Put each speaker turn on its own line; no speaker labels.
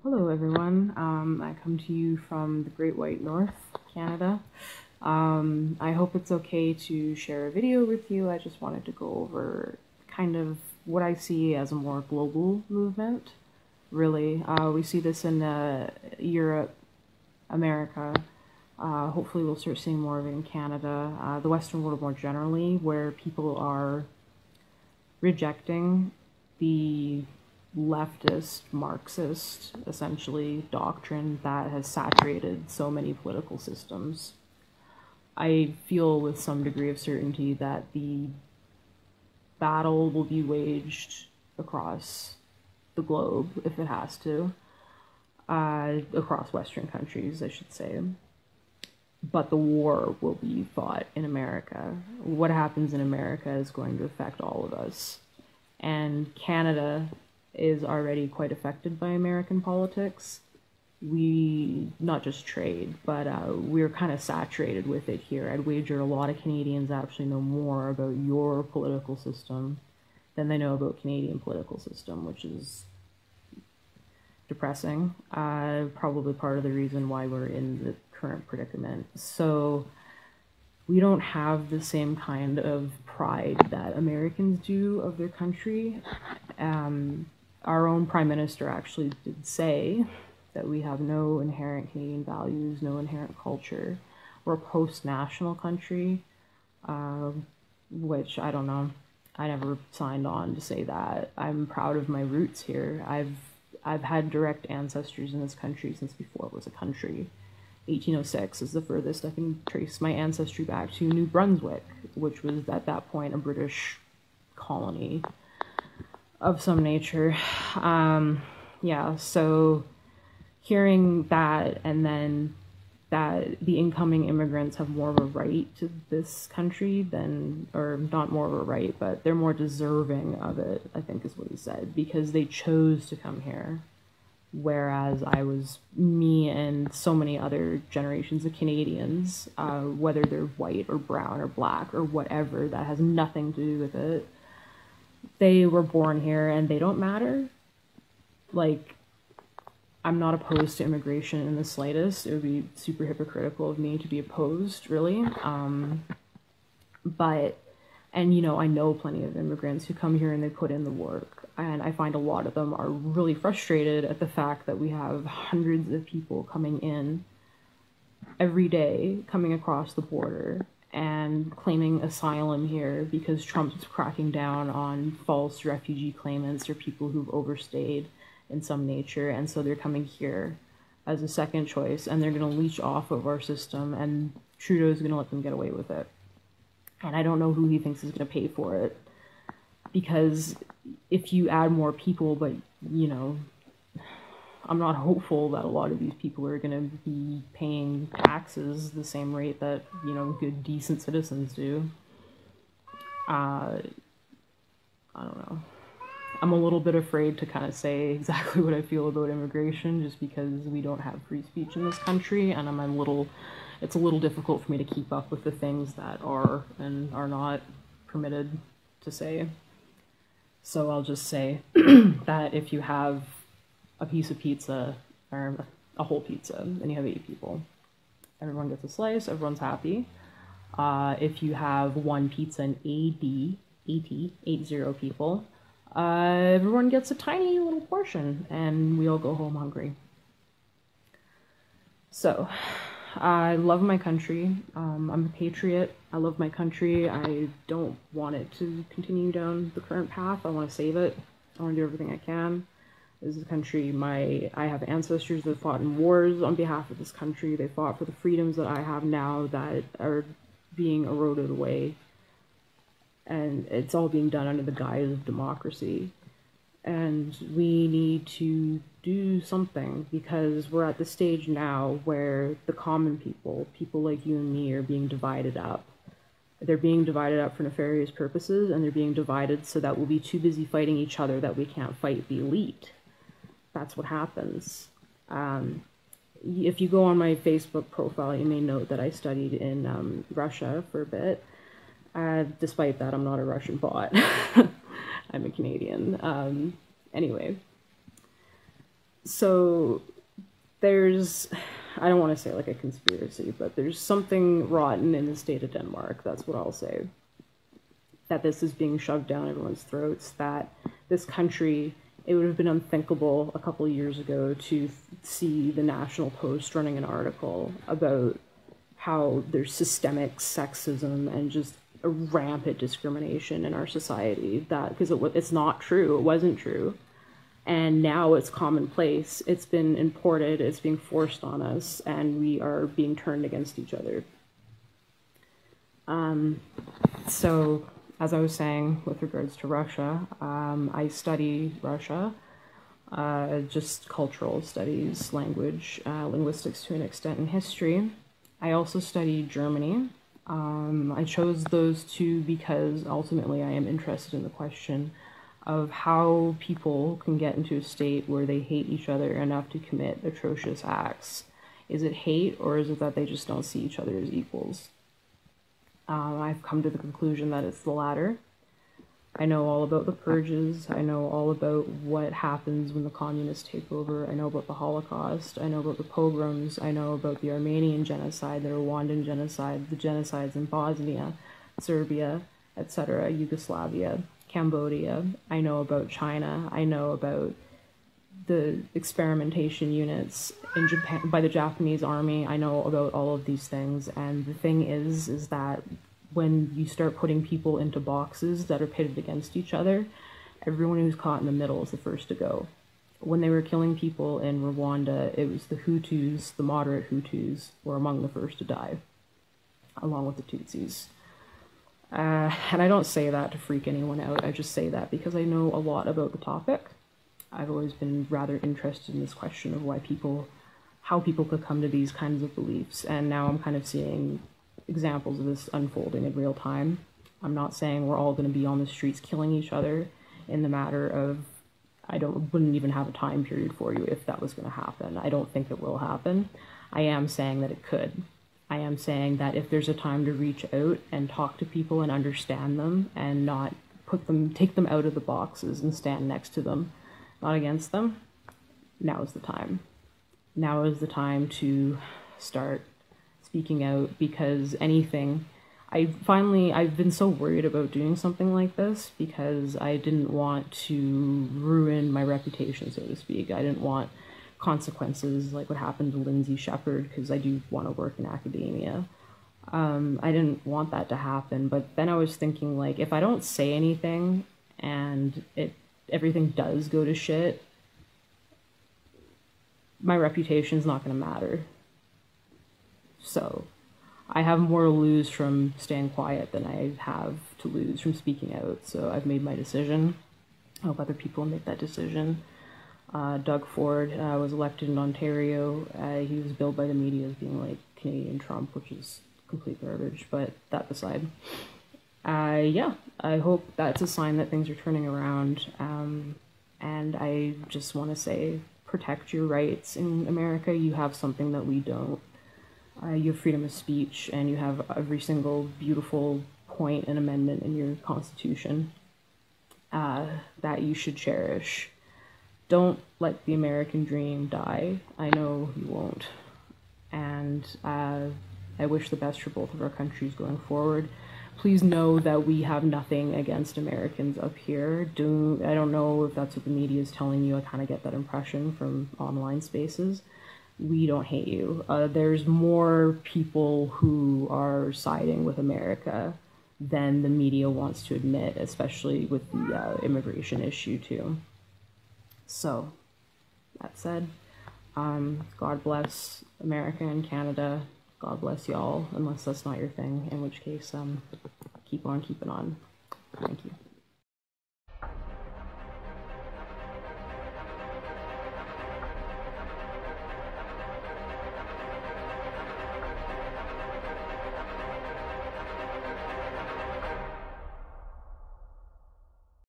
Hello, everyone. I come to you from the Great White North, Canada. I hope it's okay to share a video with you. I just wanted to go over kind of what I see as a more global movement, really. We see this in Europe, America. Hopefully, we'll start seeing more of it in Canada, the Western world more generally, where people are rejecting the leftist, Marxist, essentially, doctrine that has saturated so many political systems. I feel with some degree of certainty that the battle will be waged across the globe, if it has to, across Western countries, I should say. But the war will be fought in America. What happens in America is going to affect all of us. And Canada is already quite affected by American politics. We not just trade, but we're kind of saturated with it here. I'd wager a lot of Canadians actually know more about your political system than they know about Canadian political system, which is depressing. Probably part of the reason why we're in the current predicament. So we don't have the same kind of pride that Americans do of their country. Our own prime minister actually did say that we have no inherent Canadian values, no inherent culture. We're a post-national country, which I don't know. I never signed on to say that. I'm proud of my roots here. I've had direct ancestors in this country since before it was a country. 1806 is the furthest I can trace my ancestry back to New Brunswick, which was at that point a British colony of some nature. Yeah, so hearing that, and then that the incoming immigrants have more of a right to this country than, or not more of a right, but they're more deserving of it, I think is what he said, because they chose to come here. Whereas me and so many other generations of Canadians, whether they're white or brown or black or whatever, that has nothing to do with it. They were born here and they don't matter. Like, I'm not opposed to immigration in the slightest. It would be super hypocritical of me to be opposed, really. And I know plenty of immigrants who come here and they put in the work. And I find a lot of them are really frustrated at the fact that we have hundreds of people coming in every day, coming across the border and claiming asylum here because Trump's cracking down on false refugee claimants or people who've overstayed in some nature. And so they're coming here as a second choice and they're going to leech off of our system and Trudeau's going to let them get away with it. And I don't know who he thinks is going to pay for it. Because if you add more people, but, I'm not hopeful that a lot of these people are going to be paying taxes the same rate that, good, decent citizens do. I don't know. I'm a little bit afraid to kind of say exactly what I feel about immigration just because we don't have free speech in this country, and it's a little difficult for me to keep up with the things that are and are not permitted to say. So I'll just say that if you have a piece of pizza, or a whole pizza, and you have 8 people, everyone gets a slice, everyone's happy. If you have one pizza and 80 people, everyone gets a tiny little portion, and we all go home hungry. So, I love my country. I'm a patriot. I love my country. I don't want it to continue down the current path. I want to save it. I want to do everything I can. This is a country, I have ancestors that fought in wars on behalf of this country. They fought for the freedoms that I have now that are being eroded away. And it's all being done under the guise of democracy. And we need to do something because we're at the stage now where the common people like you and me, are being divided up. They're being divided up for nefarious purposes, and they're being divided so that we'll be too busy fighting each other that we can't fight the elite. That's what happens. If you go on my Facebook profile, you may note that I studied in Russia for a bit. Despite that, I'm not a Russian bot. I'm a Canadian. Anyway, So there's, I don't want to say like a conspiracy, but there's something rotten in the state of Denmark. That's what I'll say. That this is being shoved down everyone's throats, that this country, it would have been unthinkable a couple of years ago to see the National Post running an article about how there's systemic sexism and just a rampant discrimination in our society, that because it's not true, it wasn't true, and now it's commonplace, it's been imported, it's being forced on us, and we are being turned against each other. So as I was saying with regards to Russia, I study Russia, just cultural studies, language, linguistics to an extent, and history. I also study Germany. I chose those two because ultimately I am interested in the question of how people can get into a state where they hate each other enough to commit atrocious acts. Is it hate, or is it that they just don't see each other as equals? I've come to the conclusion that it's the latter. I know all about the purges. I know all about what happens when the communists take over. I know about the Holocaust. I know about the pogroms. I know about the Armenian genocide, the Rwandan genocide, the genocides in Bosnia, Serbia, etc., Yugoslavia, Cambodia. I know about China. I know about the experimentation units in Japan by the Japanese army. I know about all of these things, and the thing is that when you start putting people into boxes that are pitted against each other, everyone who's caught in the middle is the first to go. When they were killing people in Rwanda, it was the Hutus, the moderate Hutus, were among the first to die, along with the Tutsis. And I don't say that to freak anyone out, I just say that because I know a lot about the topic. I've always been rather interested in this question of how people could come to these kinds of beliefs, and now I'm kind of seeing examples of this unfolding in real time. I'm not saying we're all going to be on the streets killing each other in the matter of, wouldn't even have a time period for you if that was going to happen. I don't think it will happen. I am saying that it could. I am saying that if there's a time to reach out and talk to people and understand them and not take them out of the boxes and stand next to them, not against them, now is the time. Now is the time to start speaking out, because I've been so worried about doing something like this because I didn't want to ruin my reputation, so to speak. I didn't want consequences like what happened to Lindsay Shepherd, because I do want to work in academia. I didn't want that to happen, but then I was thinking, like, if I don't say anything and everything does go to shit, my reputation's not going to matter. So I have more to lose from staying quiet than I have to lose from speaking out. So I've made my decision. I hope other people make that decision. Doug Ford was elected in Ontario. He was billed by the media as being like Canadian Trump, which is complete garbage, but that aside. Yeah, I hope that's a sign that things are turning around. And I just want to say, protect your rights in America. You have something that we don't. You have freedom of speech, and you have every single beautiful point and amendment in your Constitution that you should cherish. Don't let the American dream die. I know you won't. And I wish the best for both of our countries going forward. Please know that we have nothing against Americans up here. I don't know if that's what the media is telling you. I kind of get that impression from online spaces. We don't hate you. There's more people who are siding with America than the media wants to admit, especially with the immigration issue too. So, that said, God bless America and Canada. God bless y'all, unless that's not your thing, in which case, keep on keeping on. Thank you.